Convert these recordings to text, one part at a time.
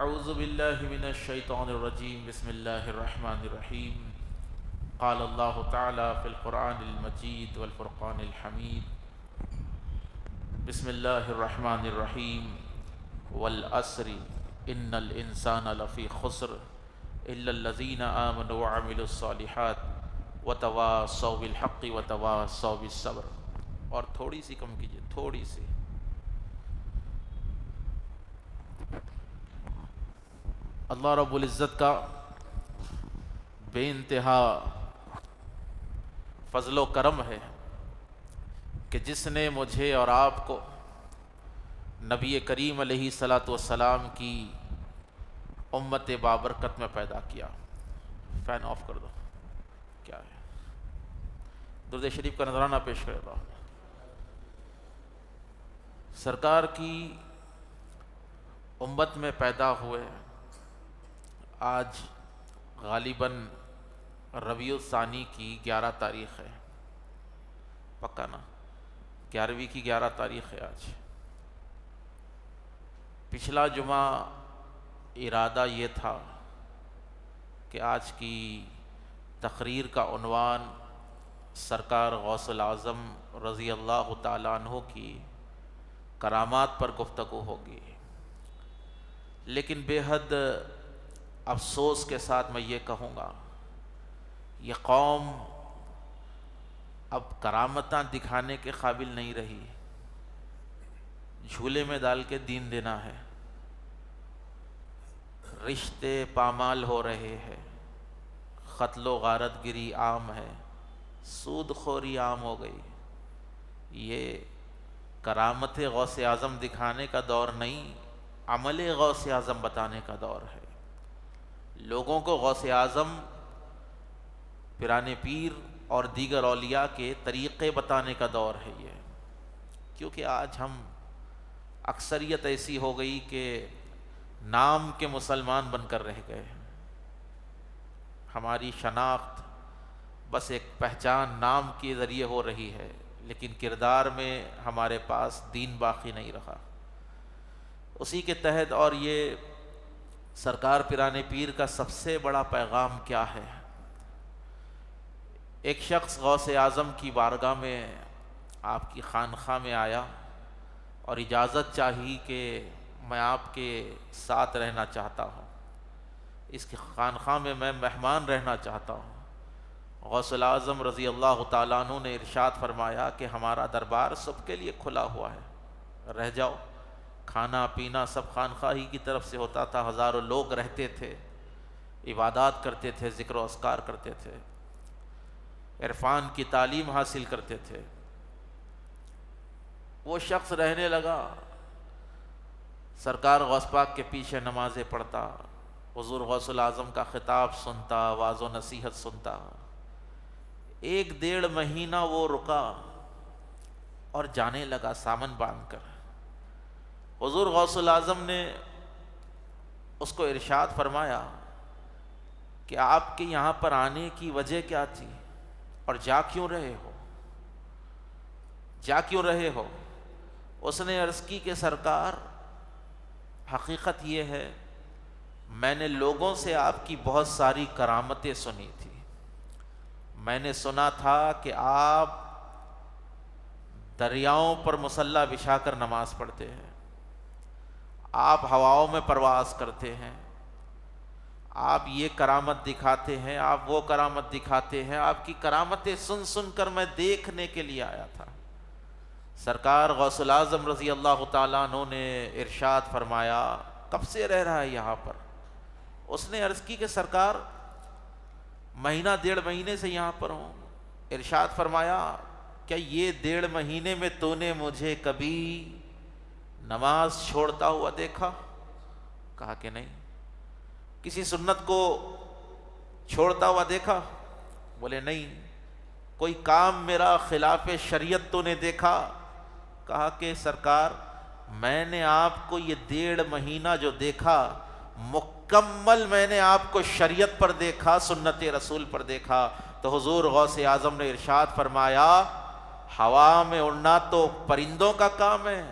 اعوذ باللہ من الشیطان الرجیم بسم اللہ الرحمن الرحیم قال اللہ تعالی فی القرآن المجید والفرقان الحمید بسم اللہ الرحمن الرحیم والعصر ان الانسان لفی خسر الا الذین آمنوا وعملوا الصالحات وتواصوا بالحق وتواصوا بالصبر. اور تھوڑی سی کم کیجیے، تھوڑی سی. اللہ رب العزت کا بے انتہا فضل و کرم ہے کہ جس نے مجھے اور آپ کو نبی کریم علیہ الصلاۃ والسلام کی امت بابرکت میں پیدا کیا. فین آف کر دو. کیا ہے؟ درود شریف کا نذرانہ پیش کرے گا. سرکار کی امت میں پیدا ہوئے آج غالباً ربیع الثانی کی 11 تاریخ ہے. پکا نا؟ 11ویں کی 11 تاریخ ہے آج. پچھلا جمعہ ارادہ یہ تھا کہ آج کی تقریر کا عنوان سرکار غوث الاعظم رضی اللہ تعالیٰ عنہ کی کرامات پر گفتگو ہوگی، لیکن بے حد افسوس کے ساتھ میں یہ کہوں گا، یہ قوم اب کرامتاں دکھانے کے قابل نہیں رہی. جھولے میں ڈال کے دین دینا ہے. رشتے پامال ہو رہے ہیں، قتل و غارت گری عام ہے، سود خوری عام ہو گئی. یہ کرامت غوث اعظم دکھانے کا دور نہیں، عمل غوث اعظم بتانے کا دور ہے. لوگوں کو غوث اعظم، پیران پیر اور دیگر اولیاء کے طریقے بتانے کا دور ہے یہ. کیونکہ آج ہم اکثریت ایسی ہو گئی کہ نام کے مسلمان بن کر رہ گئے. ہماری شناخت بس ایک پہچان نام کے ذریعے ہو رہی ہے، لیکن کردار میں ہمارے پاس دین باقی نہیں رہا. اسی کے تحت اور یہ سرکار پیران پیر کا سب سے بڑا پیغام کیا ہے؟ ایک شخص غوث اعظم کی بارگاہ میں، آپ کی خانقاہ میں آیا اور اجازت چاہی کہ میں آپ کے ساتھ رہنا چاہتا ہوں، اس کی خانقاہ میں میں مہمان رہنا چاہتا ہوں. غوث الاعظم رضی اللہ تعالیٰ عنہ نے ارشاد فرمایا کہ ہمارا دربار سب کے لیے کھلا ہوا ہے، رہ جاؤ. کھانا پینا سب خانقاہی کی طرف سے ہوتا تھا. ہزاروں لوگ رہتے تھے، عبادات کرتے تھے، ذکر و اذکار کرتے تھے، عرفان کی تعلیم حاصل کرتے تھے. وہ شخص رہنے لگا، سرکار غوث پاک کے پیچھے نمازیں پڑھتا، حضور غوث الاعظم کا خطاب سنتا، واعظ و نصیحت سنتا. 1-1.5 مہینہ وہ رکا اور جانے لگا سامان باندھ کر. حضور غوث الاعظم نے اس کو ارشاد فرمایا کہ آپ کے یہاں پر آنے کی وجہ کیا تھی اور جا کیوں رہے ہو؟ جا کیوں رہے ہو؟ اس نے عرض کی کہ سرکار، حقیقت یہ ہے میں نے لوگوں سے آپ کی بہت ساری کرامتیں سنی تھی. میں نے سنا تھا کہ آپ دریاؤں پر مصلی بچھا کر نماز پڑھتے ہیں، آپ ہواؤں میں پرواز کرتے ہیں، آپ یہ کرامت دکھاتے ہیں، آپ وہ کرامت دکھاتے ہیں. آپ کی کرامتیں سن سن کر میں دیکھنے کے لیے آیا تھا. سرکار غوث الاعظم رضی اللہ تعالیٰ عنہ نے ارشاد فرمایا، کب سے رہ رہا ہے یہاں پر؟ اس نے عرض کی کہ سرکار 1.5 مہینے سے یہاں پر ہوں. ارشاد فرمایا، کیا یہ 1.5 مہینے میں تو نے مجھے کبھی نماز چھوڑتا ہوا دیکھا؟ کہا کہ نہیں. کسی سنت کو چھوڑتا ہوا دیکھا؟ بولے نہیں. کوئی کام میرا خلاف شریعت تو نے دیکھا؟ کہا کہ سرکار میں نے آپ کو یہ 1.5 مہینہ جو دیکھا، مکمل میں نے آپ کو شریعت پر دیکھا، سنت رسول پر دیکھا. تو حضور غوث اعظم نے ارشاد فرمایا، ہوا میں اڑنا تو پرندوں کا کام ہے،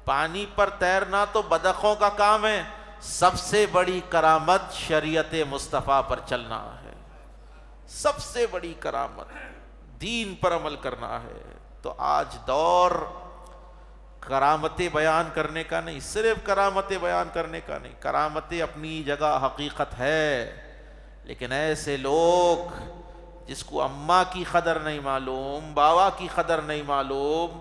پانی پر تیرنا تو بطخوں کا کام ہے. سب سے بڑی کرامت شریعت مصطفیٰ پر چلنا ہے، سب سے بڑی کرامت دین پر عمل کرنا ہے۔ تو آج دور کرامتیں بیان کرنے کا نہیں، صرف کرامتیں بیان کرنے کا نہیں، کرامتیں اپنی جگہ حقیقت ہے، لیکن ایسے لوگ جس کو اماں کی قدر نہیں معلوم، بابا کی قدر نہیں معلوم،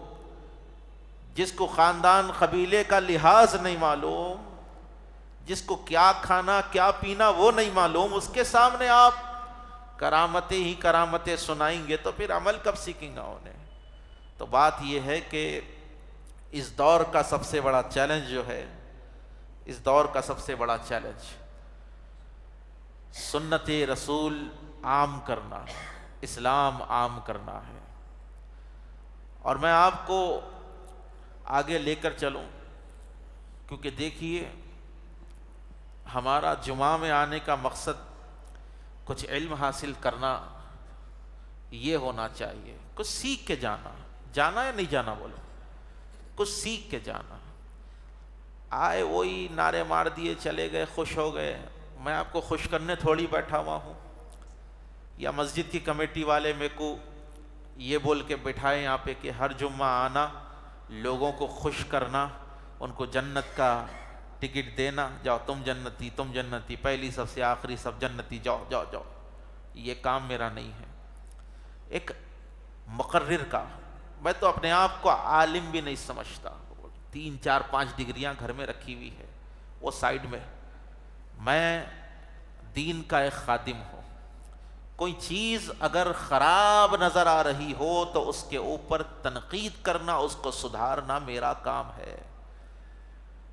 جس کو خاندان قبیلے کا لحاظ نہیں معلوم، جس کو کیا کھانا کیا پینا وہ نہیں معلوم، اس کے سامنے آپ کرامتیں ہی کرامتیں سنائیں گے تو پھر عمل کب سیکھیں گا انہیں؟ تو بات یہ ہے کہ اس دور کا سب سے بڑا چیلنج جو ہے، اس دور کا سب سے بڑا چیلنج سنت رسول عام کرنا ہے، اسلام عام کرنا ہے۔ اور میں آپ کو آگے لے کر چلوں، کیونکہ دیکھیے ہمارا جمعہ میں آنے کا مقصد کچھ علم حاصل کرنا یہ ہونا چاہیے، کچھ سیکھ کے جانا، جانا یا نہیں جانا بولو، کچھ سیکھ کے جانا۔ آئے وہی نعرے مار دیے چلے گئے، خوش ہو گئے، میں آپ کو خوش کرنے تھوڑی بیٹھا ہوا ہوں، یا مسجد کی کمیٹی والے میرے کو یہ بول کے بٹھائے یہاں پہ کہ ہر جمعہ آنا، لوگوں کو خوش کرنا، ان کو جنت کا ٹکٹ دینا، جاؤ تم جنتی تم جنتی، پہلی سب سے آخری سب جنتی، جاؤ جاؤ جاؤ۔ یہ کام میرا نہیں ہے۔ ایک مقرر کا، میں تو اپنے آپ کو عالم بھی نہیں سمجھتا، 3 4 5 ڈگریاں گھر میں رکھی ہوئی ہے، وہ سائیڈ میں، میں دین کا ایک خادم ہوں۔ کوئی چیز اگر خراب نظر آ رہی ہو تو اس کے اوپر تنقید کرنا، اس کو سدھارنا میرا کام ہے۔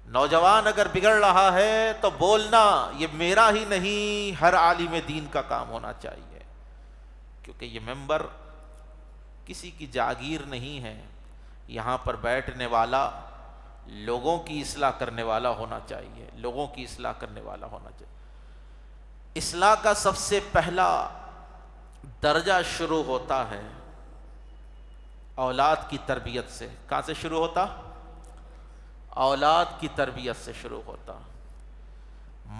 نوجوان اگر بگڑ رہا ہے تو بولنا یہ میرا ہی نہیں، ہر عالم دین کا کام ہونا چاہیے، کیونکہ یہ ممبر کسی کی جاگیر نہیں ہے، یہاں پر بیٹھنے والا لوگوں کی اصلاح کرنے والا ہونا چاہیے، لوگوں کی اصلاح کرنے والا ہونا چاہیے۔ اصلاح کا سب سے پہلا درجہ شروع ہوتا ہے اولاد کی تربیت سے۔ کہاں سے شروع ہوتا؟ اولاد کی تربیت سے شروع ہوتا۔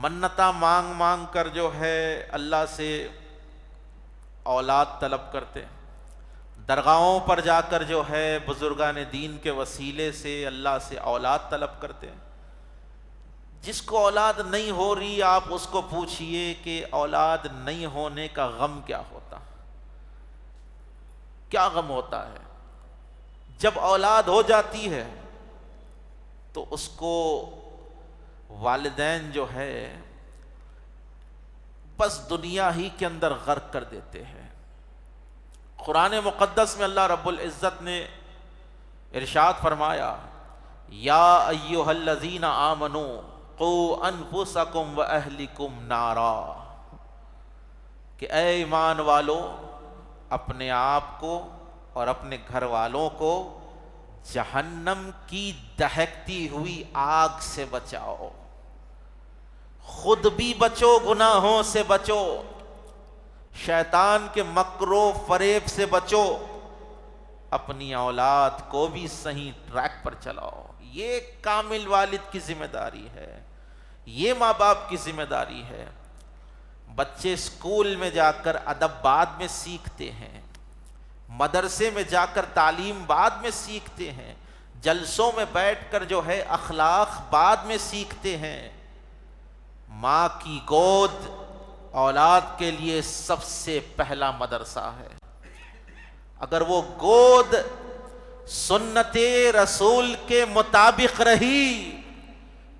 منتیں مانگ مانگ کر جو ہے اللہ سے اولاد طلب کرتے، درگاہوں پر جا کر جو ہے بزرگان دین کے وسیلے سے اللہ سے اولاد طلب کرتے۔ جس کو اولاد نہیں ہو رہی آپ اس کو پوچھئے کہ اولاد نہیں ہونے کا غم کیا ہوتا، کیا غم ہوتا ہے؟ جب اولاد ہو جاتی ہے تو اس کو والدین جو ہے بس دنیا ہی کے اندر غرق کر دیتے ہیں۔ قرآن مقدس میں اللہ رب العزت نے ارشاد فرمایا، یا ایھا الذین آمنوا قوا انفسکم واہلکم نارا، کہ اے ایمان والو اپنے آپ کو اور اپنے گھر والوں کو جہنم کی دہکتی ہوئی آگ سے بچاؤ، خود بھی بچو، گناہوں سے بچو، شیطان کے مکر و فریب سے بچو، اپنی اولاد کو بھی صحیح ٹریک پر چلاؤ۔ یہ کامل والد کی ذمہ داری ہے، یہ ماں باپ کی ذمہ داری ہے۔ بچے اسکول میں جا کر ادب بعد میں سیکھتے ہیں، مدرسے میں جا کر تعلیم بعد میں سیکھتے ہیں، جلسوں میں بیٹھ کر جو ہے اخلاق بعد میں سیکھتے ہیں۔ ماں کی گود اولاد کے لیے سب سے پہلا مدرسہ ہے۔ اگر وہ گود سنت رسول کے مطابق رہی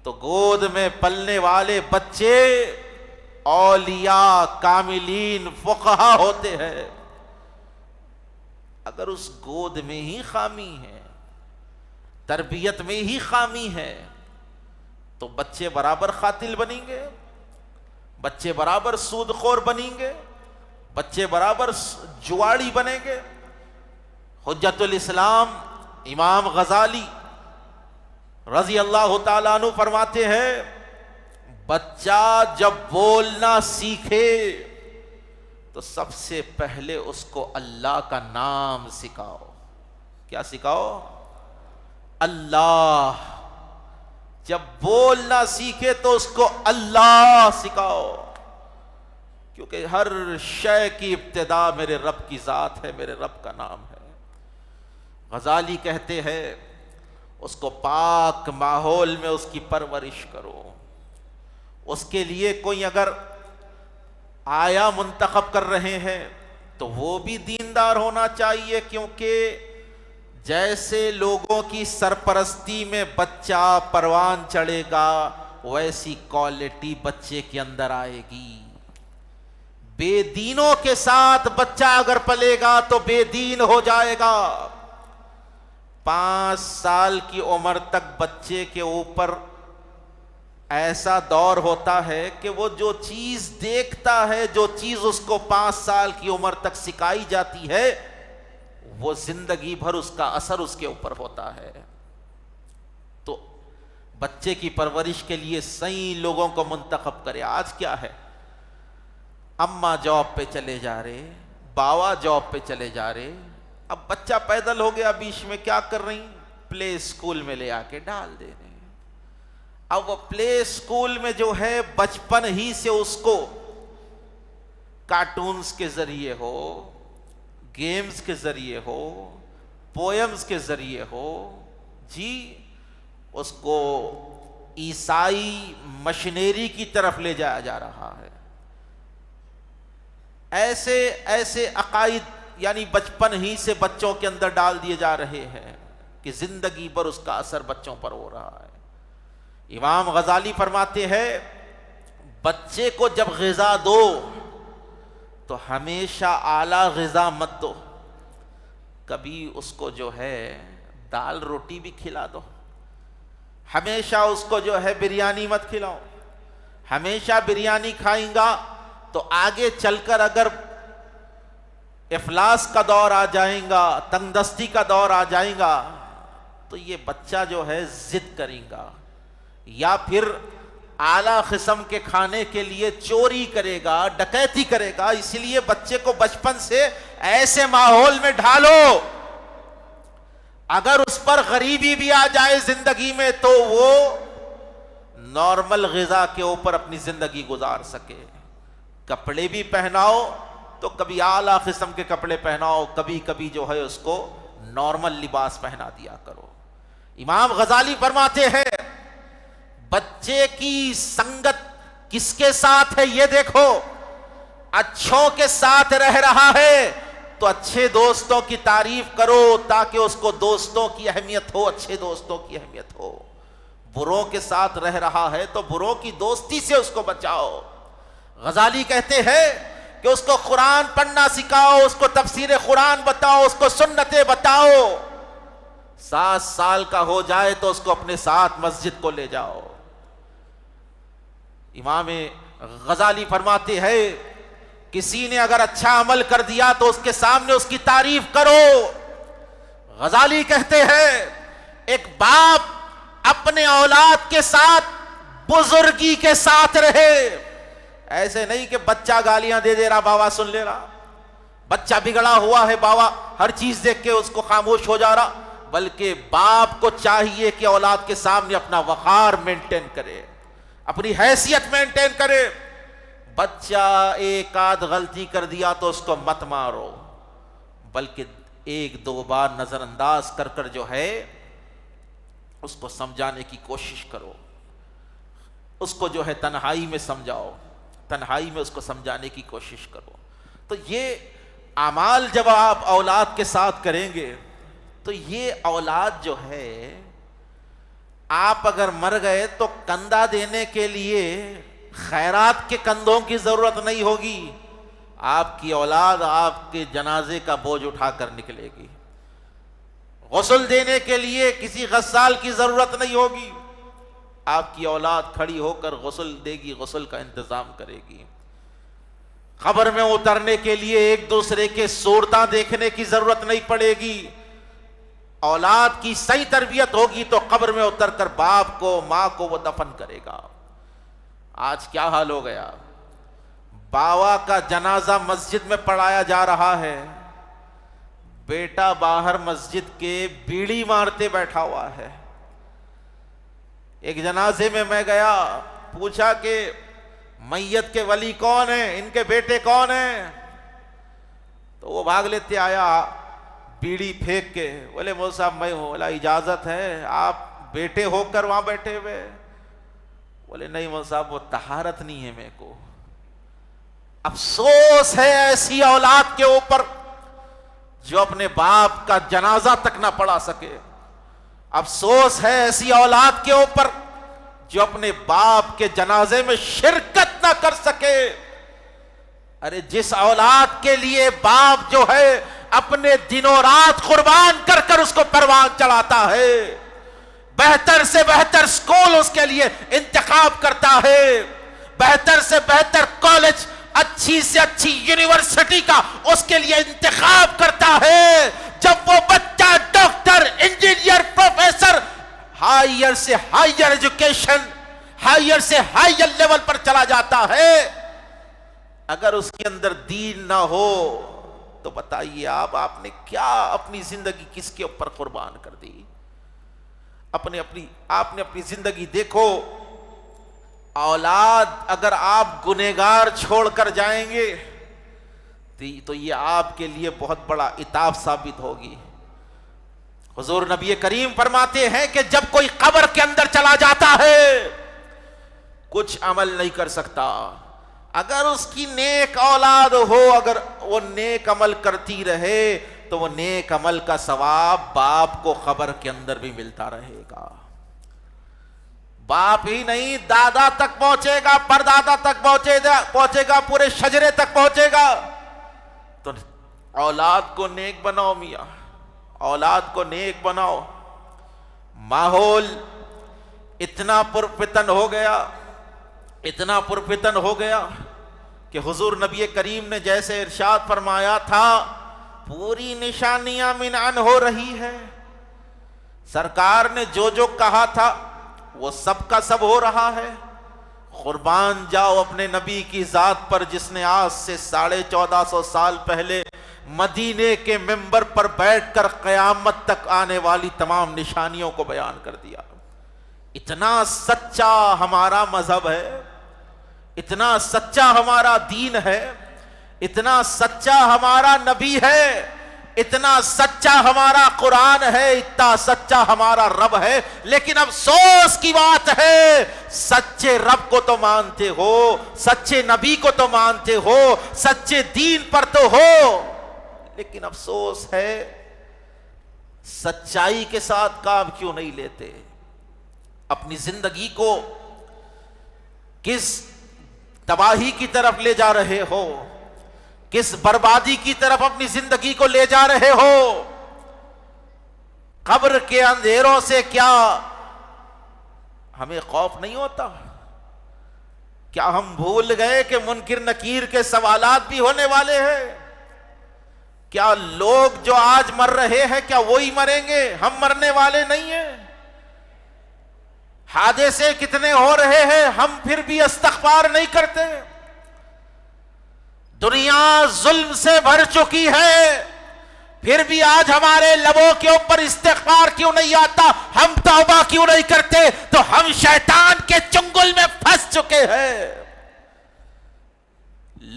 تو گود میں پلنے والے بچے اولیاء، کاملین، فقہا ہوتے ہیں۔ اگر اس گود میں ہی خامی ہے، تربیت میں ہی خامی ہے، تو بچے برابر قاتل بنیں گے، بچے برابر سود خور بنیں گے، بچے برابر جواڑی بنیں گے۔ حجت الاسلام امام غزالی رضی اللہ تعالیٰ عنہ فرماتے ہیں، بچہ جب بولنا سیکھے تو سب سے پہلے اس کو اللہ کا نام سکھاؤ۔ کیا سکھاؤ؟ اللہ۔ جب بولنا سیکھے تو اس کو اللہ سکھاؤ، کیونکہ ہر شے کی ابتدا میرے رب کی ذات ہے، میرے رب کا نام ہے۔ غزالی کہتے ہیں اس کو پاک ماحول میں اس کی پرورش کرو۔ اس کے لیے کوئی اگر آیا منتخب کر رہے ہیں تو وہ بھی دیندار ہونا چاہیے، کیونکہ جیسے لوگوں کی سرپرستی میں بچہ پروان چڑھے گا ویسی کوالٹی بچے کے اندر آئے گی۔ بے دینوں کے ساتھ بچہ اگر پلے گا تو بے دین ہو جائے گا۔ 5 سال کی عمر تک بچے کے اوپر ایسا دور ہوتا ہے کہ وہ جو چیز دیکھتا ہے، جو چیز اس کو 5 سال کی عمر تک سکھائی جاتی ہے، وہ زندگی بھر اس کا اثر اس کے اوپر ہوتا ہے۔ تو بچے کی پرورش کے لیے صحیح لوگوں کو منتخب کرے۔ آج کیا ہے، اماں جاب پہ چلے جا رہے، باوا جاب پہ چلے جا رہے، اب بچہ پیدل ہو گیا، بیچ میں کیا کر رہی، پلے اسکول میں لے آ کے ڈال دے رہے ہیں۔ اب وہ پلے اسکول میں جو ہے بچپن ہی سے اس کو کارٹونز کے ذریعے ہو، گیمز کے ذریعے ہو، پوئمز کے ذریعے ہو، جی اس کو عیسائی مشنری کی طرف لے جایا جا رہا ہے۔ ایسے عقائد یعنی بچپن ہی سے بچوں کے اندر ڈال دیے جا رہے ہیں کہ زندگی بھر اس کا اثر بچوں پر ہو رہا ہے۔ امام غزالی فرماتے ہیں بچے کو جب غذا دو تو ہمیشہ اعلیٰ غذا مت دو، کبھی اس کو جو ہے دال روٹی بھی کھلا دو، ہمیشہ اس کو جو ہے بریانی مت کھلاؤ۔ ہمیشہ بریانی کھائیں گا تو آگے چل کر اگر افلاس کا دور آ جائیں گا، تنگ دستی کا دور آ جائیں گا تو یہ بچہ جو ہے ضد کرے گا، یا پھر اعلیٰ قسم کے کھانے کے لیے چوری کرے گا، ڈکیتی کرے گا۔ اس لیے بچے کو بچپن سے ایسے ماحول میں ڈھالو اگر اس پر غریبی بھی آ جائے زندگی میں تو وہ نارمل غذا کے اوپر اپنی زندگی گزار سکے۔ کپڑے بھی پہناؤ تو کبھی اعلیٰ قسم کے کپڑے پہناؤ، کبھی کبھی جو ہے اس کو نارمل لباس پہنا دیا کرو۔ امام غزالی فرماتے ہیں بچے کی سنگت کس کے ساتھ ہے یہ دیکھو، اچھوں کے ساتھ رہ رہا ہے تو اچھے دوستوں کی تعریف کرو تاکہ اس کو دوستوں کی اہمیت ہو، اچھے دوستوں کی اہمیت ہو۔ بروں کے ساتھ رہ رہا ہے تو بروں کی دوستی سے اس کو بچاؤ۔ غزالی کہتے ہیں کہ اس کو قرآن پڑھنا سکھاؤ، اس کو تفسیر قرآن بتاؤ، اس کو سنتیں بتاؤ۔ 7 سال کا ہو جائے تو اس کو اپنے ساتھ مسجد کو لے جاؤ۔ امام غزالی فرماتے ہیں کسی نے اگر اچھا عمل کر دیا تو اس کے سامنے اس کی تعریف کرو۔ غزالی کہتے ہیں ایک باپ اپنے اولاد کے ساتھ بزرگی کے ساتھ رہے، ایسے نہیں کہ بچہ گالیاں دے رہا باوا سن لے رہا، بچہ بگڑا ہوا ہے باوا ہر چیز دیکھ کے اس کو خاموش ہو جا رہا، بلکہ باپ کو چاہیے کہ اولاد کے سامنے اپنا وقار مینٹین کرے، اپنی حیثیت مینٹین کرے۔ بچہ ایک آدھ غلطی کر دیا تو اس کو مت مارو، بلکہ 1-2 بار نظر انداز کر کر جو ہے اس کو سمجھانے کی کوشش کرو، اس کو جو ہے تنہائی میں سمجھاؤ، تنہائی میں اس کو سمجھانے کی کوشش کرو۔ تو یہ اعمال جب آپ اولاد کے ساتھ کریں گے تو یہ اولاد جو ہے آپ اگر مر گئے تو کندھا دینے کے لیے خیرات کے کندھوں کی ضرورت نہیں ہوگی، آپ کی اولاد آپ کے جنازے کا بوجھ اٹھا کر نکلے گی۔ غسل دینے کے لیے کسی غسال کی ضرورت نہیں ہوگی، آپ کی اولاد کھڑی ہو کر غسل دے گی، غسل کا انتظام کرے گی۔ قبر میں اترنے کے لیے ایک دوسرے کے صورتیں دیکھنے کی ضرورت نہیں پڑے گی۔ اولاد کی صحیح تربیت ہوگی تو قبر میں اتر کر باپ کو ماں کو وہ دفن کرے گا۔ آج کیا حال ہو گیا، باوا کا جنازہ مسجد میں پڑھایا جا رہا ہے، بیٹا باہر مسجد کے بیڑی مارتے بیٹھا ہوا ہے۔ ایک جنازے میں گیا، پوچھا کہ میت کے ولی کون ہیں، ان کے بیٹے کون ہیں؟ تو وہ بھاگ لیتے آیا بیڑی پھینک کے، بولے مول صاحب میں ہوں۔ بولا اجازت ہے، آپ بیٹے ہو کر وہاں بیٹھے ہوئے؟ بولے نہیں مول صاحب وہ طہارت نہیں ہے میرے کو۔ افسوس ہے ایسی اولاد کے اوپر جو اپنے باپ کا جنازہ تک نہ پڑھا سکے، افسوس ہے ایسی اولاد کے اوپر جو اپنے باپ کے جنازے میں شرکت نہ کر سکے۔ ارے جس اولاد کے لیے باپ جو ہے اپنے دنوں رات قربان کر کر اس کو پروان چڑھاتا ہے، بہتر سے بہتر سکول اس کے لیے انتخاب کرتا ہے، بہتر سے بہتر کالج، اچھی سے اچھی یونیورسٹی کا اس کے لیے انتخاب کرتا ہے، جب وہ بچہ ڈاکٹر، انجینئر، پروفیسر، ہائر سے ہائر ایجوکیشن، ہائر سے ہائر لیول پر چلا جاتا ہے، اگر اس کے اندر دین نہ ہو تو بتائیے آپ نے کیا اپنی زندگی کس کے اوپر قربان کر دی؟ آپ نے اپنی زندگی دیکھو۔ اولاد اگر آپ گنہگار چھوڑ کر جائیں گے تو یہ آپ کے لیے بہت بڑا عتاب ثابت ہوگی۔ حضور نبی کریم فرماتے ہیں کہ جب کوئی قبر کے اندر چلا جاتا ہے کچھ عمل نہیں کر سکتا، اگر اس کی نیک اولاد ہو، اگر وہ نیک عمل کرتی رہے تو وہ نیک عمل کا ثواب باپ کو قبر کے اندر بھی ملتا رہے گا۔ باپ ہی نہیں، دادا تک پہنچے گا، پردادا تک پہنچے گا، پورے شجرے تک پہنچے گا۔ تو اولاد کو نیک بناؤ میاں، اولاد کو نیک بناؤ۔ ماحول اتنا پرفتن ہو گیا، اتنا پرفتن ہو گیا کہ حضور نبی کریم نے جیسے ارشاد فرمایا تھا پوری نشانیاں منعن ہو رہی ہے۔ سرکار نے جو کہا تھا وہ سب کا سب ہو رہا ہے۔ قربان جاؤ اپنے نبی کی ذات پر جس نے آج سے 1450 سال پہلے مدینے کے منبر پر بیٹھ کر قیامت تک آنے والی تمام نشانیوں کو بیان کر دیا۔ اتنا سچا ہمارا مذہب ہے، اتنا سچا ہمارا دین ہے، اتنا سچا ہمارا نبی ہے، اتنا سچا ہمارا قرآن ہے، اتنا سچا ہمارا رب ہے، لیکن افسوس کی بات ہے سچے رب کو تو مانتے ہو، سچے نبی کو تو مانتے ہو، سچے دین پر تو ہو، لیکن افسوس ہے سچائی کے ساتھ کام کیوں نہیں لیتے؟ اپنی زندگی کو کس تباہی کی طرف لے جا رہے ہو، کس بربادی کی طرف اپنی زندگی کو لے جا رہے ہو؟ قبر کے اندھیروں سے کیا ہمیں خوف نہیں ہوتا؟ کیا ہم بھول گئے کہ منکر نکیر کے سوالات بھی ہونے والے ہیں؟ کیا لوگ جو آج مر رہے ہیں کیا وہی مریں گے؟ ہم مرنے والے نہیں ہیں۔ حادثے کتنے ہو رہے ہیں، ہم پھر بھی استغفار نہیں کرتے۔ دنیا ظلم سے بھر چکی ہے، پھر بھی آج ہمارے لبوں کے اوپر استغفار کیوں نہیں آتا؟ ہم توبہ کیوں نہیں کرتے؟ تو ہم شیطان کے چنگل میں پھنس چکے ہیں۔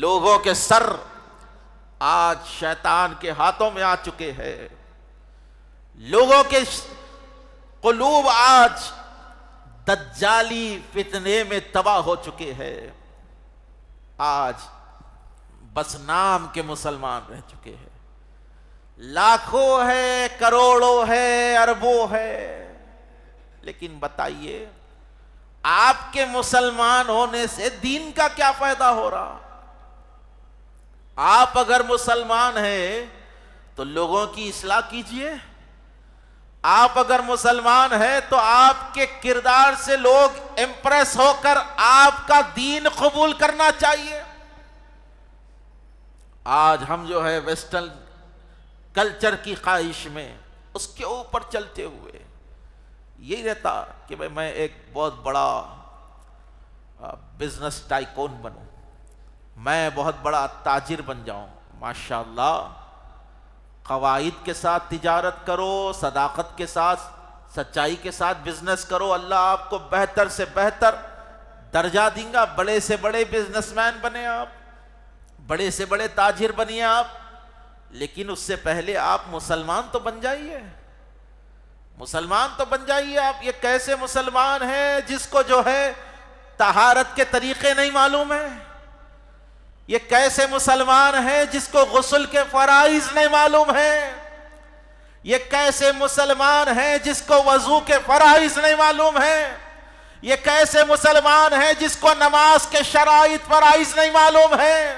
لوگوں کے سر آج شیطان کے ہاتھوں میں آ چکے ہیں، لوگوں کے قلوب آج دجالی فتنے میں تباہ ہو چکے ہیں، آج بس نام کے مسلمان رہ چکے ہیں۔ لاکھوں ہے، کروڑوں ہے، اربوں ہے، لیکن بتائیے آپ کے مسلمان ہونے سے دین کا کیا فائدہ ہو رہا؟ آپ اگر مسلمان ہیں تو لوگوں کی اصلاح کیجئے، آپ اگر مسلمان ہیں تو آپ کے کردار سے لوگ امپریس ہو کر آپ کا دین قبول کرنا چاہیے۔ آج ہم جو ہے ویسٹرن کلچر کی خواہش میں اس کے اوپر چلتے ہوئے یہی رہتا کہ میں ایک بہت بڑا بزنس ٹائکون بنوں، میں بہت بڑا تاجر بن جاؤں۔ ماشاءاللہ قواعد کے ساتھ تجارت کرو، صداقت کے ساتھ سچائی کے ساتھ بزنس کرو، اللہ آپ کو بہتر سے بہتر درجہ دیں گا، بڑے سے بڑے بزنس مین بنے آپ، بڑے سے بڑے تاجر بنیے آپ، لیکن اس سے پہلے آپ مسلمان تو بن جائیے، مسلمان تو بن جائیے آپ۔ یہ کیسے مسلمان ہیں جس کو جو ہے طہارت کے طریقے نہیں معلوم ہیں؟ یہ کیسے مسلمان ہیں جس کو غسل کے فرائض نہیں معلوم ہیں؟ یہ کیسے مسلمان ہیں جس کو وضو کے فرائض نہیں معلوم ہیں؟ یہ کیسے مسلمان ہیں جس کو نماز کے شرائط فرائض نہیں معلوم ہیں؟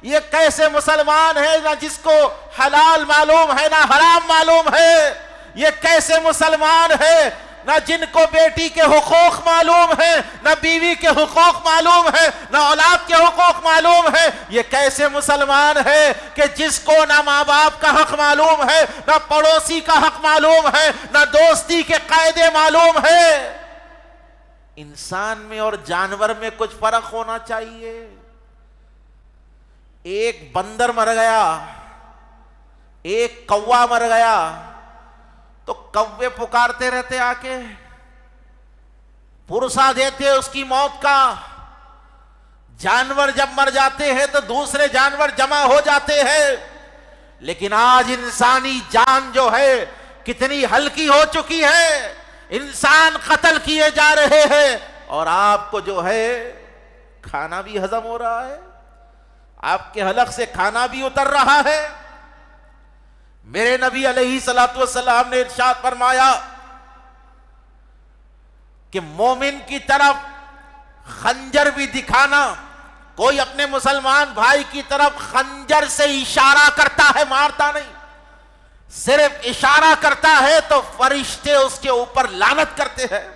یہ کیسے مسلمان ہیں نہ جس کو حلال معلوم ہے نہ حرام معلوم ہے؟ یہ کیسے مسلمان ہیں نہ جن کو بیٹی کے حقوق معلوم ہے، نہ بیوی کے حقوق معلوم ہے، نہ اولاد کے حقوق معلوم ہے؟ یہ کیسے مسلمان ہے کہ جس کو نہ ماں باپ کا حق معلوم ہے، نہ پڑوسی کا حق معلوم ہے، نہ دوستی کے قاعدے معلوم ہے؟ انسان میں اور جانور میں کچھ فرق ہونا چاہیے۔ ایک بندر مر گیا، ایک کوا مر گیا، تو کوے پکارتے رہتے آ کے، پرسا دیتے اس کی موت کا۔ جانور جب مر جاتے ہیں تو دوسرے جانور جمع ہو جاتے ہیں، لیکن آج انسانی جان جو ہے کتنی ہلکی ہو چکی ہے، انسان قتل کیے جا رہے ہیں، اور آپ کو جو ہے کھانا بھی ہضم ہو رہا ہے، آپ کے حلق سے کھانا بھی اتر رہا ہے۔ میرے نبی علیہ الصلوۃ والسلام نے ارشاد فرمایا کہ مومن کی طرف خنجر بھی دکھانا، کوئی اپنے مسلمان بھائی کی طرف خنجر سے اشارہ کرتا ہے، مارتا نہیں، صرف اشارہ کرتا ہے تو فرشتے اس کے اوپر لعنت کرتے ہیں۔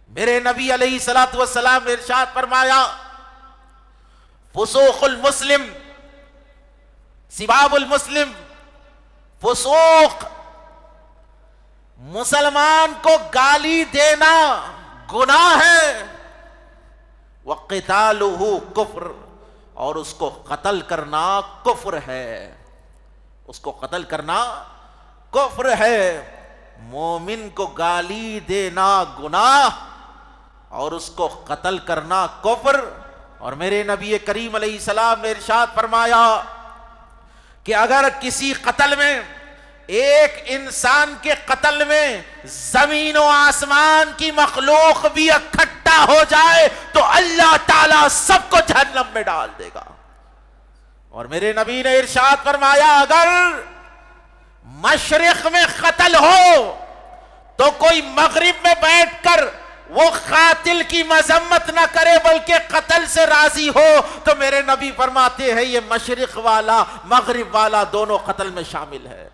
میرے نبی علیہ الصلوۃ والسلام نے ارشاد فرمایا فسوق المسلم سباب المسلم، فسوق مسلمان کو گالی دینا گناہ ہے، وقتالہ کفر، اور اس کو قتل کرنا کفر ہے، اس کو قتل کرنا کفر ہے۔ مومن کو گالی دینا گناہ اور اس کو قتل کرنا کفر۔ اور میرے نبی کریم علیہ السلام نے ارشاد فرمایا کہ اگر کسی قتل میں، ایک انسان کے قتل میں زمین و آسمان کی مخلوق بھی اکٹھا ہو جائے تو اللہ تعالیٰ سب کو جہنم میں ڈال دے گا۔ اور میرے نبی نے ارشاد فرمایا اگر مشرق میں قتل ہو تو کوئی مغرب میں بیٹھ کر وہ قاتل کی مذمت نہ کرے بلکہ قتل سے راضی ہو، تو میرے نبی فرماتے ہیں یہ مشرق والا مغرب والا دونوں قتل میں شامل ہے۔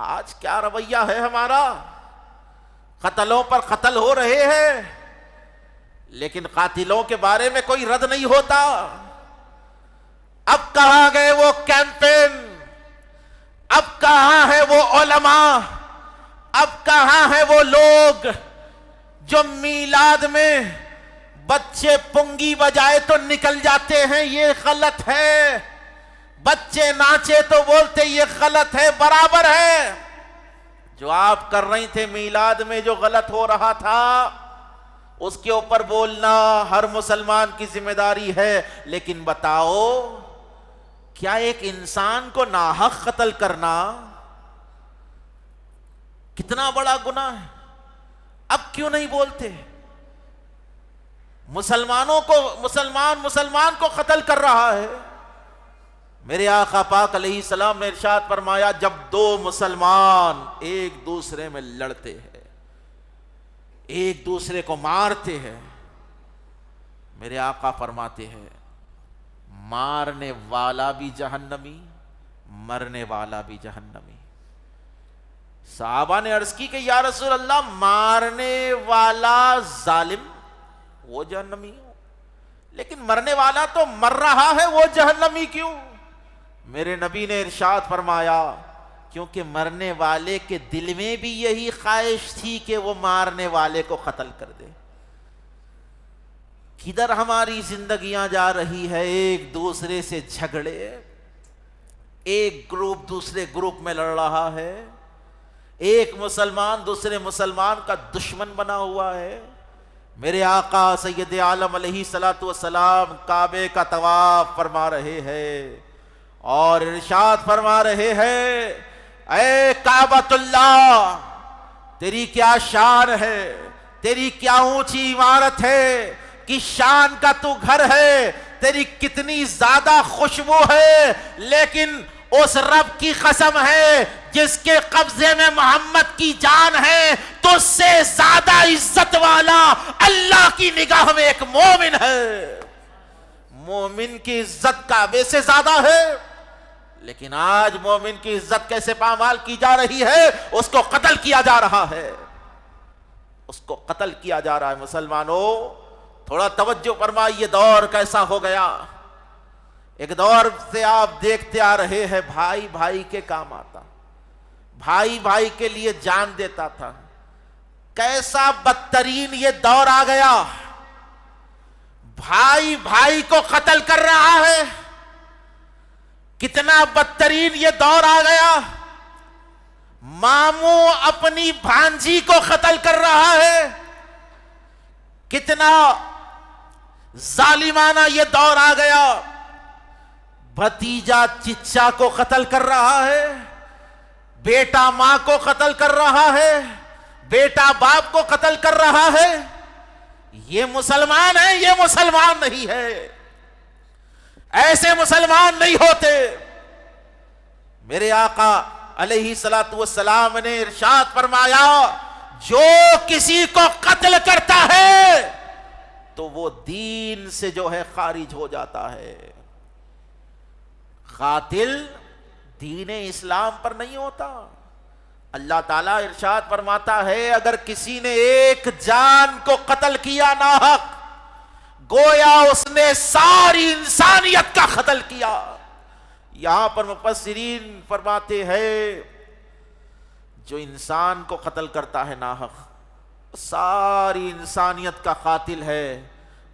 آج کیا رویہ ہے ہمارا؟ قتلوں پر قتل ہو رہے ہیں لیکن قاتلوں کے بارے میں کوئی رد نہیں ہوتا۔ اب کہاں گئے وہ کیمپین؟ اب کہاں ہے وہ علماء؟ اب کہاں ہے وہ لوگ جو میلاد میں بچے پنگی بجائے تو نکل جاتے ہیں یہ غلط ہے، بچے ناچے تو بولتے یہ غلط ہے، برابر ہے۔ جو آپ کر رہی تھے میلاد میں جو غلط ہو رہا تھا اس کے اوپر بولنا ہر مسلمان کی ذمہ داری ہے، لیکن بتاؤ کیا ایک انسان کو ناحق قتل کرنا کتنا بڑا گناہ ہے؟ اب کیوں نہیں بولتے؟ مسلمان کو قتل کر رہا ہے۔ میرے آقا پاک علیہ السلام نے ارشاد فرمایا جب دو مسلمان ایک دوسرے میں لڑتے ہیں، ایک دوسرے کو مارتے ہیں، میرے آقا فرماتے ہیں مارنے والا بھی جہنمی، مرنے والا بھی جہنمی۔ صحابہ نے عرض کی کہ یا رسول اللہ مارنے والا ظالم وہ جہنمی ہو، لیکن مرنے والا تو مر رہا ہے وہ جہنمی کیوں؟ میرے نبی نے ارشاد فرمایا کیونکہ مرنے والے کے دل میں بھی یہی خواہش تھی کہ وہ مارنے والے کو قتل کر دے۔ کدھر ہماری زندگیاں جا رہی ہے؟ ایک دوسرے سے جھگڑے، ایک گروپ دوسرے گروپ میں لڑ رہا ہے، ایک مسلمان دوسرے مسلمان کا دشمن بنا ہوا ہے. میرے آقا سید عالم علیہ الصلوۃ والسلام کعبے کا طواف فرما رہے ہیں اور ارشاد فرما رہے ہیں اے کعبۃ اللہ تیری کیا شان ہے، تیری کیا اونچی عمارت ہے کہ شان کا تو گھر ہے، تیری کتنی زیادہ خوشبو ہے، لیکن اس رب کی قسم ہے جس کے قبضے میں محمد کی جان ہے تو اس سے زیادہ عزت والا اللہ کی نگاہ میں ایک مومن ہے. مومن کی عزت کعبے سے زیادہ ہے، لیکن آج مومن کی عزت کیسے پامال کی جا رہی ہے؟ اس کو قتل کیا جا رہا ہے، اس کو قتل کیا جا رہا ہے. مسلمانوں تھوڑا توجہ فرمائیے، یہ دور کیسا ہو گیا. ایک دور سے آپ دیکھتے آ رہے ہیں بھائی بھائی کے کام آتا، بھائی بھائی کے لیے جان دیتا تھا. کیسا بدترین یہ دور آ گیا، بھائی بھائی کو قتل کر رہا ہے. کتنا بدترین یہ دور آ گیا، ماموں اپنی بھانجی کو قتل کر رہا ہے. کتنا ظالمانہ یہ دور آ گیا، بھتیجا چچا کو قتل کر رہا ہے، بیٹا ماں کو قتل کر رہا ہے، بیٹا باپ کو قتل کر رہا ہے. یہ مسلمان ہے؟ یہ مسلمان نہیں ہے، ایسے مسلمان نہیں ہوتے. میرے آقا علیہ الصلوۃ والسلام نے ارشاد فرمایا جو کسی کو قتل کرتا ہے تو وہ دین سے جو ہے خارج ہو جاتا ہے. قاتل دین اسلام پر نہیں ہوتا. اللہ تعالیٰ ارشاد فرماتا ہے اگر کسی نے ایک جان کو قتل کیا ناحق گویا اس نے ساری انسانیت کا قتل کیا. یہاں پر مفسرین فرماتے ہیں جو انسان کو قتل کرتا ہے ناحق ساری انسانیت کا قاتل ہے.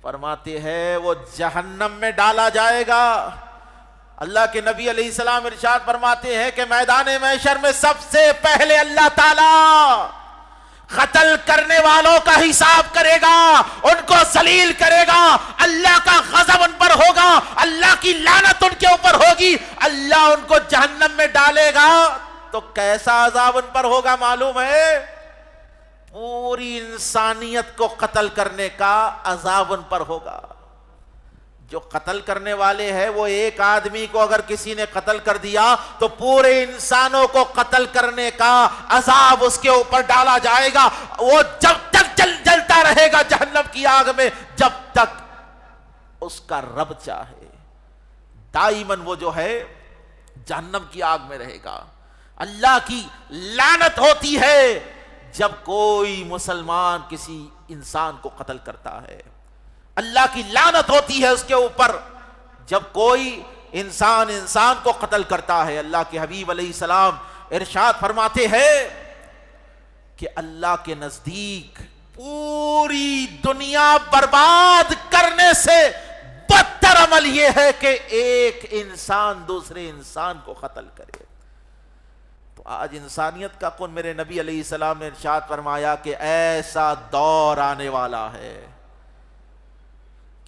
فرماتے ہیں وہ جہنم میں ڈالا جائے گا. اللہ کے نبی علیہ السلام ارشاد فرماتے ہیں کہ میدان محشر میں سب سے پہلے اللہ تعالیٰ قتل کرنے والوں کا حساب کرے گا، ان کو ذلیل کرے گا، اللہ کا غضب ان پر ہوگا، اللہ کی لعنت ان کے اوپر ہوگی، اللہ ان کو جہنم میں ڈالے گا. تو کیسا عذاب ان پر ہوگا معلوم ہے؟ پوری انسانیت کو قتل کرنے کا عذاب ان پر ہوگا. جو قتل کرنے والے ہیں وہ ایک آدمی کو اگر کسی نے قتل کر دیا تو پورے انسانوں کو قتل کرنے کا عذاب اس کے اوپر ڈالا جائے گا. وہ جب تک جلتا رہے گا جہنم کی آگ میں جب تک اس کا رب چاہے. دائماً وہ جو ہے جہنم کی آگ میں رہے گا. اللہ کی لعنت ہوتی ہے جب کوئی مسلمان کسی انسان کو قتل کرتا ہے. اللہ کی لعنت ہوتی ہے اس کے اوپر جب کوئی انسان کو قتل کرتا ہے. اللہ کے حبیب علیہ السلام ارشاد فرماتے ہیں کہ اللہ کے نزدیک پوری دنیا برباد کرنے سے بدتر عمل یہ ہے کہ ایک انسان دوسرے انسان کو قتل کرے. تو آج انسانیت کا کون؟ میرے نبی علیہ السلام نے ارشاد فرمایا کہ ایسا دور آنے والا ہے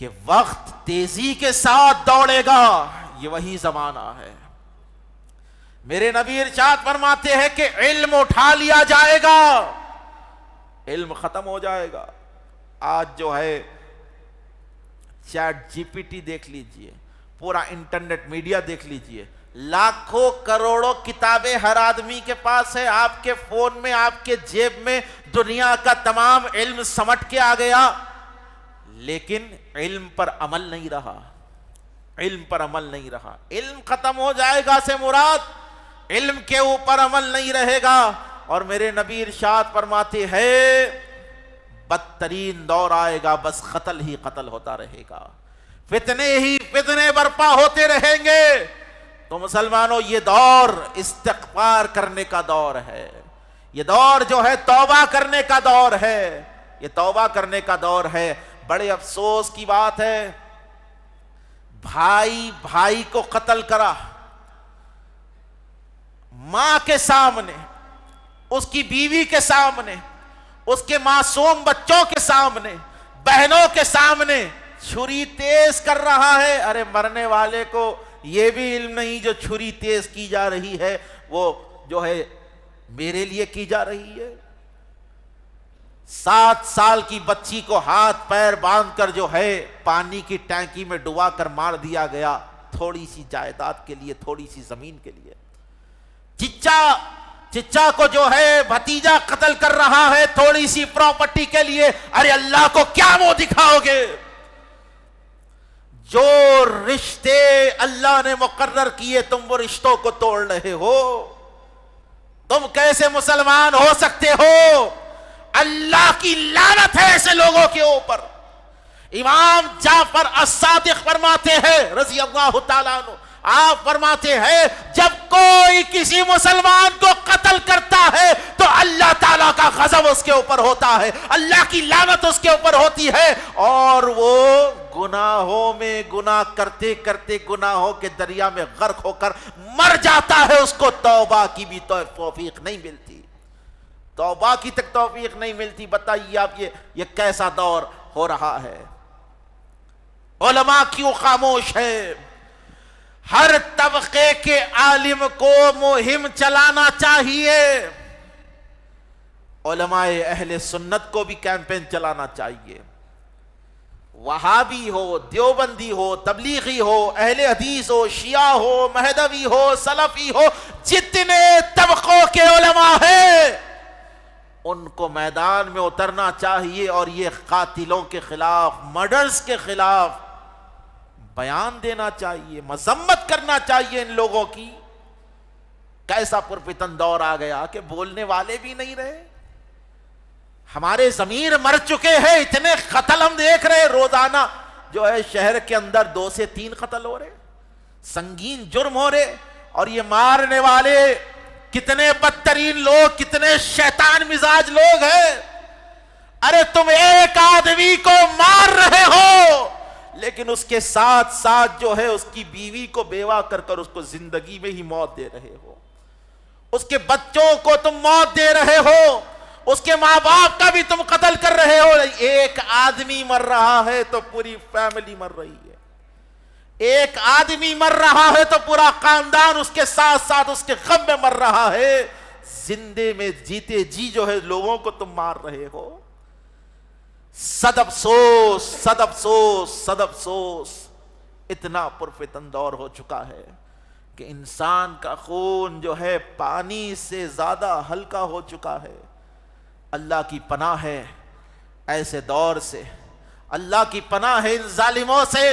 کہ وقت تیزی کے ساتھ دوڑے گا. یہ وہی زمانہ ہے. میرے نبی ارشاد فرماتے ہیں کہ علم اٹھا لیا جائے گا، علم ختم ہو جائے گا. آج جو ہے چیٹ جی پی ٹی دیکھ لیجئے، پورا انٹرنیٹ میڈیا دیکھ لیجئے، لاکھوں کروڑوں کتابیں ہر آدمی کے پاس ہے. آپ کے فون میں آپ کے جیب میں دنیا کا تمام علم سمٹ کے آ گیا، لیکن علم پر عمل نہیں رہا. علم پر عمل نہیں رہا. علم ختم ہو جائے گا سے مراد علم کے اوپر عمل نہیں رہے گا. اور میرے نبی ارشاد فرماتے ہیں بدترین دور آئے گا، بس قتل ہی قتل ہوتا رہے گا، فتنے ہی فتنے برپا ہوتے رہیں گے. تو مسلمانوں یہ دور استغفار کرنے کا دور ہے. یہ دور جو ہے توبہ کرنے کا دور ہے. یہ توبہ کرنے کا دور ہے. بڑے افسوس کی بات ہے بھائی بھائی کو قتل کرا، ماں کے سامنے اس کی بیوی کے سامنے، اس کے معصوم بچوں کے سامنے، بہنوں کے سامنے چھری تیز کر رہا ہے. ارے مرنے والے کو یہ بھی علم نہیں جو چھری تیز کی جا رہی ہے وہ جو ہے میرے لیے کی جا رہی ہے. 7 سال کی بچی کو ہاتھ پیر باندھ کر جو ہے پانی کی ٹینکی میں ڈبا کر مار دیا گیا، تھوڑی سی جائیداد کے لیے، تھوڑی سی زمین کے لیے. چچا کو جو ہے بھتیجا قتل کر رہا ہے تھوڑی سی پراپرٹی کے لیے. ارے اللہ کو کیا منہ دکھاؤ گے؟ جو رشتے اللہ نے مقرر کیے تم وہ رشتوں کو توڑ رہے ہو. تم کیسے مسلمان ہو سکتے ہو؟ اللہ کی لعنت ہے ایسے لوگوں کے اوپر. امام جعفر الصادق فرماتے ہیں رضی اللہ تعالیٰ عنہ، آپ فرماتے ہیں جب کوئی کسی مسلمان کو قتل کرتا ہے تو اللہ تعالیٰ کا غضب اس کے اوپر ہوتا ہے، اللہ کی لعنت اس کے اوپر ہوتی ہے، اور وہ گناہوں میں گناہ کرتے کرتے گناہوں کے دریا میں غرق ہو کر مر جاتا ہے. اس کو توبہ کی بھی توفیق نہیں ملتی، توبہ کی تک توفیق نہیں ملتی. بتائیے آپ یہ کیسا دور ہو رہا ہے؟ علماء کیوں خاموش ہے؟ ہر طبقے کے عالم کو مہم چلانا چاہیے. علماء اہل سنت کو بھی کیمپین چلانا چاہیے. وہابی ہو، دیوبندی ہو، تبلیغی ہو، اہل حدیث ہو، شیعہ ہو، مہدوی ہو، سلفی ہو، جتنے طبقوں کے علماء ہیں ان کو میدان میں اترنا چاہیے اور یہ قاتلوں کے خلاف، مرڈرز کے خلاف بیان دینا چاہیے، مذمت کرنا چاہیے ان لوگوں کی. کیسا پرفتن دور آ گیا کہ بولنے والے بھی نہیں رہے. ہمارے ضمیر مر چکے ہیں. اتنے قتل ہم دیکھ رہے روزانہ جو ہے شہر کے اندر 2 سے 3 قتل ہو رہے، سنگین جرم ہو رہے، اور یہ مارنے والے کتنے بدترین لوگ، کتنے شیطان مزاج لوگ ہیں. ارے تم ایک آدمی کو مار رہے ہو لیکن اس کے ساتھ ساتھ جو ہے اس کی بیوی کو بیوہ کر کر اس کو زندگی میں ہی موت دے رہے ہو، اس کے بچوں کو تم موت دے رہے ہو، اس کے ماں باپ کا بھی تم قتل کر رہے ہو. ایک آدمی مر رہا ہے تو پوری فیملی مر رہی ہے، ایک آدمی مر رہا ہے تو پورا خاندان اس کے ساتھ ساتھ اس کے غم میں مر رہا ہے. زندے میں جیتے جی جو ہے لوگوں کو تم مار رہے ہو. صد افسوس، صد افسوس، صد افسوس. اتنا پرفتن دور ہو چکا ہے کہ انسان کا خون جو ہے پانی سے زیادہ ہلکا ہو چکا ہے. اللہ کی پناہ ہے ایسے دور سے، اللہ کی پناہ ہے ان ظالموں سے،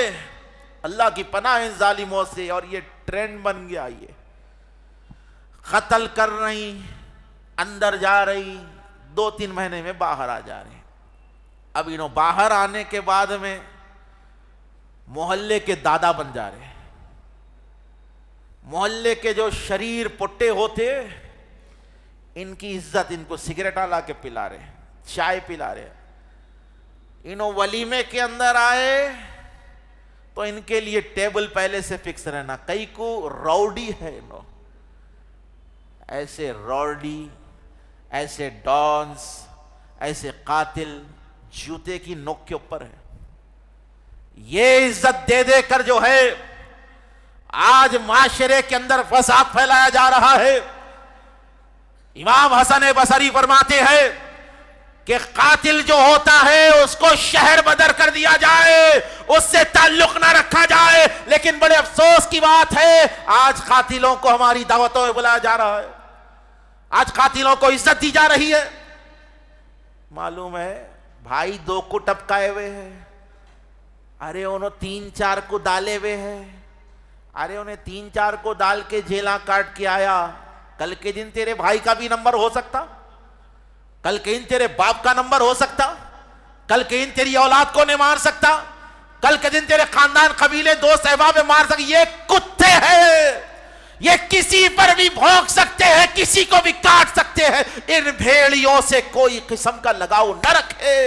اللہ کی پناہ ہے ان ظالموں سے. اور یہ ٹرینڈ بن گیا، یہ قتل کر رہی، اندر جا رہی، 2-3 مہینے میں باہر آ جا رہے. اب انہوں باہر آنے کے بعد میں محلے کے دادا بن جا رہے. محلے کے جو شریر پٹے ہوتے ان کی عزت، ان کو سگریٹاں لا کے پلا رہے، چائے پلا رہے. انہوں ولیمے کے اندر آئے تو ان کے لیے ٹیبل پہلے سے فکس رہنا. کئی کو راؤڈی ہے انہوں، ایسے راؤڈی، ایسے ڈانس، ایسے قاتل جوتے کی نوک کے اوپر ہے. یہ عزت دے دے کر جو ہے آج معاشرے کے اندر فساد پھیلایا جا رہا ہے. امام حسن بصری فرماتے ہیں کہ قاتل جو ہوتا ہے اس کو شہر بدر کر دیا جائے، اس سے تعلق نہ رکھا جائے. لیکن بڑے افسوس کی بات ہے آج قاتلوں کو ہماری دعوتوں میں بلایا جا رہا ہے، آج قاتلوں کو عزت دی جا رہی ہے. معلوم ہے بھائی 2 کو ٹپکائے ہوئے ہیں، ارے انہوں 3-4 کو ڈالے ہوئے ہیں، ارے انہیں 3-4 کو ڈال کے جیلاں کاٹ کے آیا. کل کے دن تیرے بھائی کا بھی نمبر ہو سکتا، کل کے دن تیرے باپ کا نمبر ہو سکتا، کل کے دن تیری اولاد کو نہیں مار سکتا، کل کے دن تیرے خاندان، قبیلے، دوست احباب میں مار سکتا. یہ کتے ہیں، یہ کسی پر بھی بھونک سکتے ہیں، کسی کو بھی کاٹ سکتے ہیں. ان بھیڑیوں سے کوئی قسم کا لگاؤ نہ رکھے.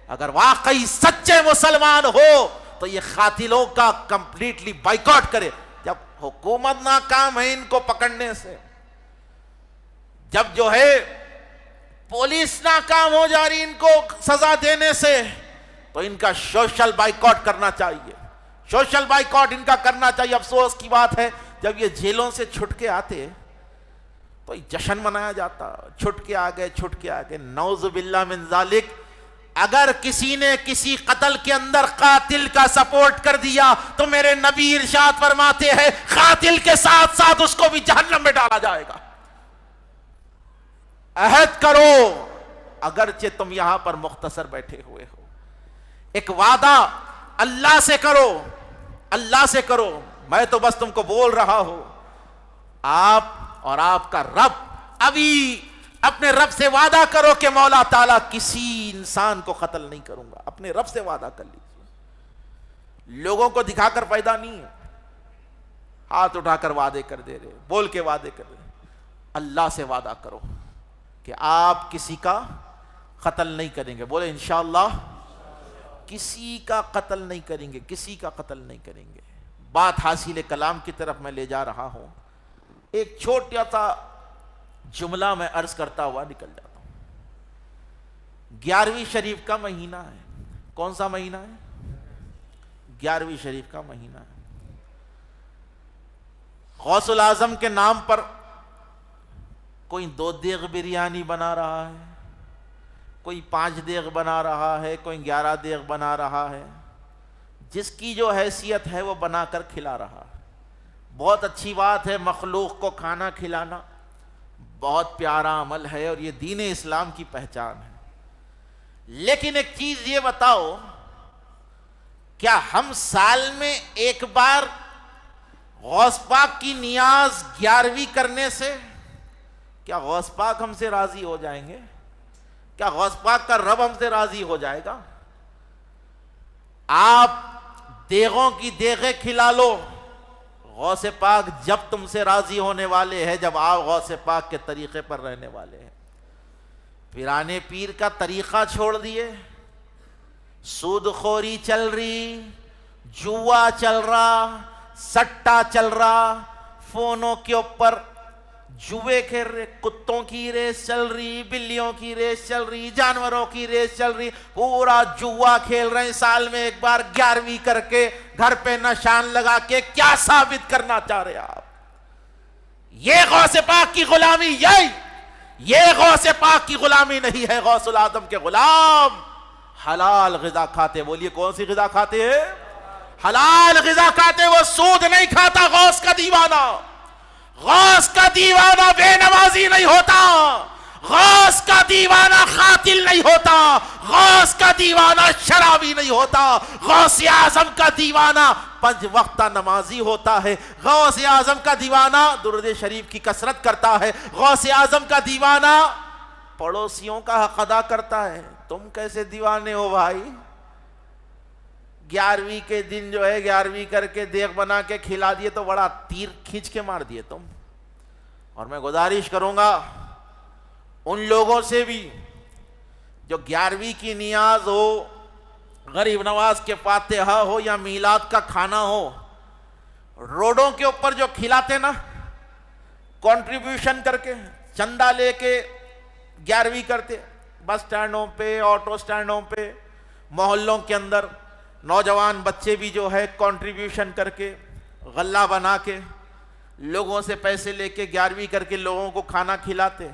اگر واقعی سچے مسلمان ہو تو یہ قاتلوں کا کمپلیٹلی بائیکاٹ کرے. جب حکومت ناکام ہے ان کو پکڑنے سے، جب جو ہے پولیس ناکام ہو جا رہی ان کو سزا دینے سے، تو ان کا سوشل بائیکاٹ کرنا چاہیے، سوشل بائیکاٹ ان کا کرنا چاہیے۔ افسوس کی بات ہے جب یہ جیلوں سے چھٹ کے آتے تو جشن منایا جاتا، چھٹ کے آ گئے، نعوذ باللہ من ذالک۔ اگر کسی نے کسی قتل کے اندر قاتل کا سپورٹ کر دیا تو میرے نبی ارشاد فرماتے ہیں قاتل کے ساتھ ساتھ اس کو بھی جہنم میں ڈالا جائے گا۔ عہد کرو، اگرچہ تم یہاں پر مختصر بیٹھے ہوئے ہو، ایک وعدہ اللہ سے کرو، اللہ سے کرو۔ میں تو بس تم کو بول رہا ہوں، آپ اور آپ کا رب، ابھی اپنے رب سے وعدہ کرو کہ مولا تعالیٰ کسی انسان کو قتل نہیں کروں گا۔ اپنے رب سے وعدہ کر لیجیے، لوگوں کو دکھا کر فائدہ نہیں ہے، ہاتھ اٹھا کر وعدے کر دے رہے، بول کے وعدے کر رہے۔ اللہ سے وعدہ کرو کہ آپ کسی کا قتل نہیں کریں گے، بولے انشاءاللہ کسی کا قتل نہیں کریں گے، کسی کا قتل نہیں کریں گے۔ بات حاصل کلام کی طرف میں لے جا رہا ہوں، ایک چھوٹا سا جملہ میں عرض کرتا ہوا نکل جاتا ہوں۔ 11ویں شریف کا مہینہ ہے، کون سا مہینہ ہے؟ 11ویں شریف کا مہینہ ہے۔ غوث الاعظم کے نام پر کوئی 2 دیگ بریانی بنا رہا ہے، کوئی 5 دیگ بنا رہا ہے، کوئی 11 دیگ بنا رہا ہے، جس کی جو حیثیت ہے وہ بنا کر کھلا رہا ہے۔ بہت اچھی بات ہے، مخلوق کو کھانا کھلانا بہت پیارا عمل ہے اور یہ دین اسلام کی پہچان ہے۔ لیکن ایک چیز یہ بتاؤ، کیا ہم سال میں ایک بار غوث پاک کی نیاز 11ویں کرنے سے کیا غوث پاک ہم سے راضی ہو جائیں گے؟ کیا غوث پاک کا رب ہم سے راضی ہو جائے گا؟ آپ دیگوں کی دیگیں کھلا لو، غوث پاک جب تم سے راضی ہونے والے ہیں جب آپ غوث پاک کے طریقے پر رہنے والے ہیں۔ پیرانے پیر کا طریقہ چھوڑ دیے، سود خوری چل رہی، جوا چل رہا، سٹا چل رہا، فونوں کے اوپر جوے کھیل رہے، کتوں کی ریس چل رہی، بلیوں کی ریس چل رہی، جانوروں کی ریس چل رہی، پورا جوا کھیل رہے ہیں۔ سال میں ایک بار 11ویں کر کے گھر پہ نشان لگا کے کیا ثابت کرنا چاہ رہے آپ؟ یہ غوث پاک کی غلامی، یہ غوث پاک کی غلامی نہیں ہے۔ غوث الاعظم کے غلام حلال غذا کھاتے، بولیے کون سی غذا کھاتے ہیں؟ حلال غذا کھاتے، وہ سود نہیں کھاتا۔ غوث کا دیوانہ، غوث کا دیوانہ بے نمازی نہیں ہوتا، غوث کا دیوانہ قاتل نہیں ہوتا، غوث کا دیوانہ شرابی نہیں ہوتا، غوث اعظم کا دیوانہ 5 وقتہ نمازی ہوتا ہے، غوث اعظم کا دیوانہ درود شریف کی کثرت کرتا ہے، غوث اعظم کا دیوانہ پڑوسیوں کا حق ادا کرتا ہے۔ تم کیسے دیوانے ہو بھائی؟ 11ویں کے دن جو ہے 11ویں کر کے دیگ بنا کے کھلا دیے تو بڑا تیر کھینچ کے مار دیے تم۔ اور میں گزارش کروں گا ان لوگوں سے بھی جو 11ویں کی نیاز ہو، غریب نواز کے فاتحہ ہو یا میلاد کا کھانا ہو، روڈوں کے اوپر جو کھلاتے نا کنٹریبیوشن کر کے، چندہ لے کے 11ویں کرتے، بس سٹینڈوں پہ، آٹو سٹینڈوں پہ، محلوں کے اندر نوجوان بچے بھی جو ہے کنٹریبیوشن کر کے غلہ بنا کے لوگوں سے پیسے لے کے 11ویں کر کے لوگوں کو کھانا کھلاتے۔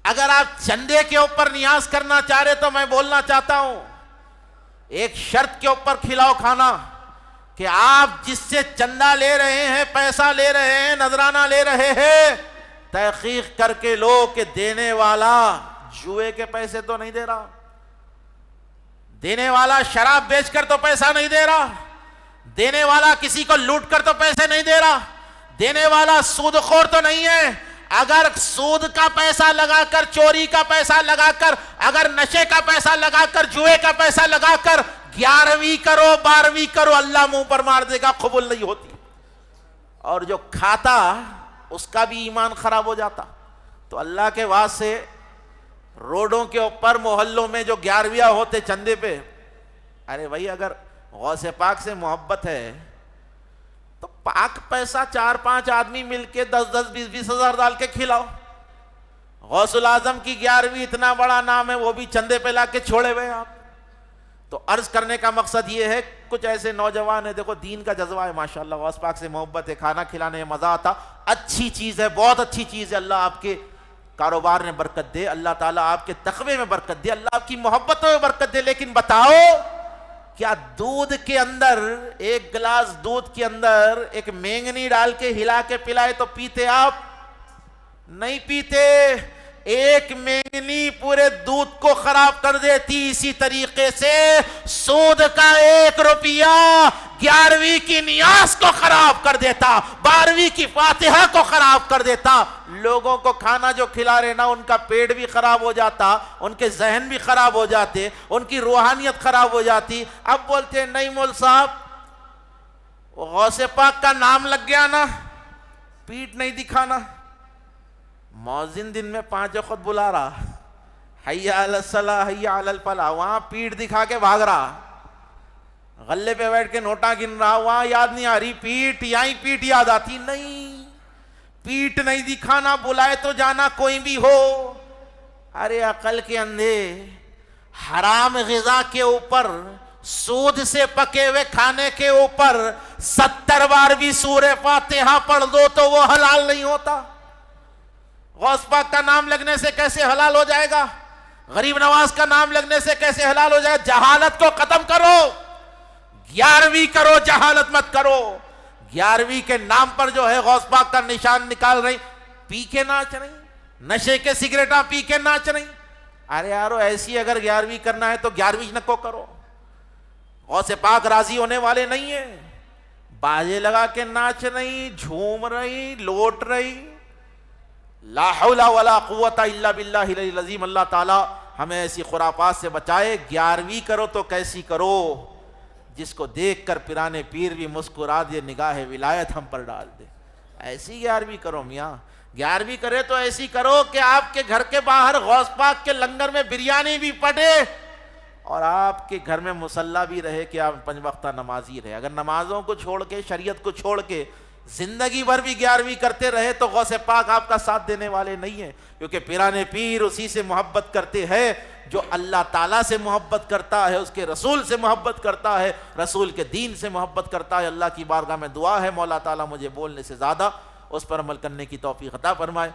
اگر آپ چندے کے اوپر نیاز کرنا چاہ رہے تو میں بولنا چاہتا ہوں ایک شرط کے اوپر کھلاؤ کھانا کہ آپ جس سے چندہ لے رہے ہیں، پیسہ لے رہے ہیں، نذرانہ لے رہے ہیں، تحقیق کر کے لو کہ دینے والا جوئے کے پیسے تو نہیں دے رہا، دینے والا شراب بیچ کر تو پیسہ نہیں دے رہا، دینے والا کسی کو لوٹ کر تو پیسے نہیں دے رہا، دینے والا سود خور تو نہیں ہے۔ اگر سود کا پیسہ لگا کر، چوری کا پیسہ لگا کر، اگر نشے کا پیسہ لگا کر، جوئے کا پیسہ لگا کر 11ویں کرو، 12ویں کرو، اللہ منہ پر مار دے گا، قبول نہیں ہوتی۔ اور جو کھاتا اس کا بھی ایمان خراب ہو جاتا۔ تو اللہ کے واسطے روڈوں کے اوپر محلوں میں جو 11ویں ہوتے چندے پہ، ارے بھائی اگر غوث پاک سے محبت ہے تو پاک پیسہ 4-5 آدمی مل کے 10-10 20-20 ہزار ڈال کے کھلاؤ۔ غوث العظم کی 11ویں اتنا بڑا نام ہے، وہ بھی چندے پہ لا کے چھوڑے ہوئے آپ. تو عرض کرنے کا مقصد یہ ہے، کچھ ایسے نوجوان ہیں، دیکھو دین کا جذبہ ہے ماشاءاللہ، غوث پاک سے محبت ہے، کھانا کھلانے میں مزہ آتا، اچھی چیز ہے، بہت اچھی چیز ہے. اللہ آپ کے کاروبار میں برکت دے، اللہ تعالیٰ آپ کے تقوی میں برکت دے، اللہ آپ کی محبتوں میں برکت دے. لیکن بتاؤ کیا دودھ کے اندر، ایک گلاس دودھ کے اندر ایک مینگنی ڈال کے ہلا کے پلائے تو پیتے آپ؟ نہیں پیتے. ایک مینگنی پورے دودھ کو خراب کر دیتی. اسی طریقے سے سود کا 1 روپیہ 11ویں کی نیاز کو خراب کر دیتا، 12ویں کی فاتحہ کو خراب کر دیتا. لوگوں کو کھانا جو کھلا رہے نا، ان کا پیٹ بھی خراب ہو جاتا، ان کے ذہن بھی خراب ہو جاتے، ان کی روحانیت خراب ہو جاتی. اب بولتے ہیں نہیں مول صاحب، غوث پاک کا نام لگ گیا نا، پیٹ نہیں دکھانا. مؤذن دن میں 5 وقت بلا رہا، حی علی الصلاۃ حی علی الفلاح، وہاں پیٹ دکھا کے بھاگ رہا. غلے پہ بیٹھ کے نوٹا گن رہا، وہاں یاد نہیں آ رہی پیٹ، یہیں پیٹ یاد آتی. نہیں، پیٹ نہیں دکھانا، بلائے تو جانا کوئی بھی ہو. ارے عقل کے اندھے، حرام غذا کے اوپر، سود سے پکے ہوئے کھانے کے اوپر 70 بار بھی سورہ فاتحہ پڑھ دو تو وہ حلال نہیں ہوتا. غوث پاک کا نام لگنے سے کیسے حلال ہو جائے گا؟ غریب نواز کا نام لگنے سے کیسے حلال ہو جائے گا؟ جہالت کو ختم کرو، 11ویں کرو، جہالت مت کرو. 11ویں کے نام پر جو ہے غوث پاک کا نشان نکال رہی، پی کے ناچ رہی، نشے کے سگریٹاں پی کے ناچ رہی. ارے یارو ایسی اگر 11ویں کرنا ہے تو 11ویں نہ کو کرو. غوث پاک راضی ہونے والے نہیں ہیں. باجے لگا کے ناچ رہی، جھوم رہی، لوٹ رہی. لا حول ولا قوت الا باللہ العلی العظیم. اللہ تعالی ہمیں ایسی خرافات سے بچائے. 11ویں کرو تو کیسی کرو، جس کو دیکھ کر پیرانے پیر بھی مسکرا دے، نگاہ ولایت ہم پر ڈال دے. ایسی 11ویں کرو میاں. 11ویں کرے تو ایسی کرو کہ آپ کے گھر کے باہر غوث پاک کے لنگر میں بریانی بھی پڑے اور آپ کے گھر میں مصلی بھی رہے کہ آپ 5 وقتہ نمازی رہے. اگر نمازوں کو چھوڑ کے، شریعت کو چھوڑ کے زندگی بھر بھی 11ویں کرتے رہے تو غوث پاک آپ کا ساتھ دینے والے نہیں ہیں. کیونکہ پیرانے پیر اسی سے محبت کرتے ہیں جو اللہ تعالیٰ سے محبت کرتا ہے، اس کے رسول سے محبت کرتا ہے، رسول کے دین سے محبت کرتا ہے. اللہ کی بارگاہ میں دعا ہے مولا تعالیٰ مجھے بولنے سے زیادہ اس پر عمل کرنے کی توفیق عطا فرمائے.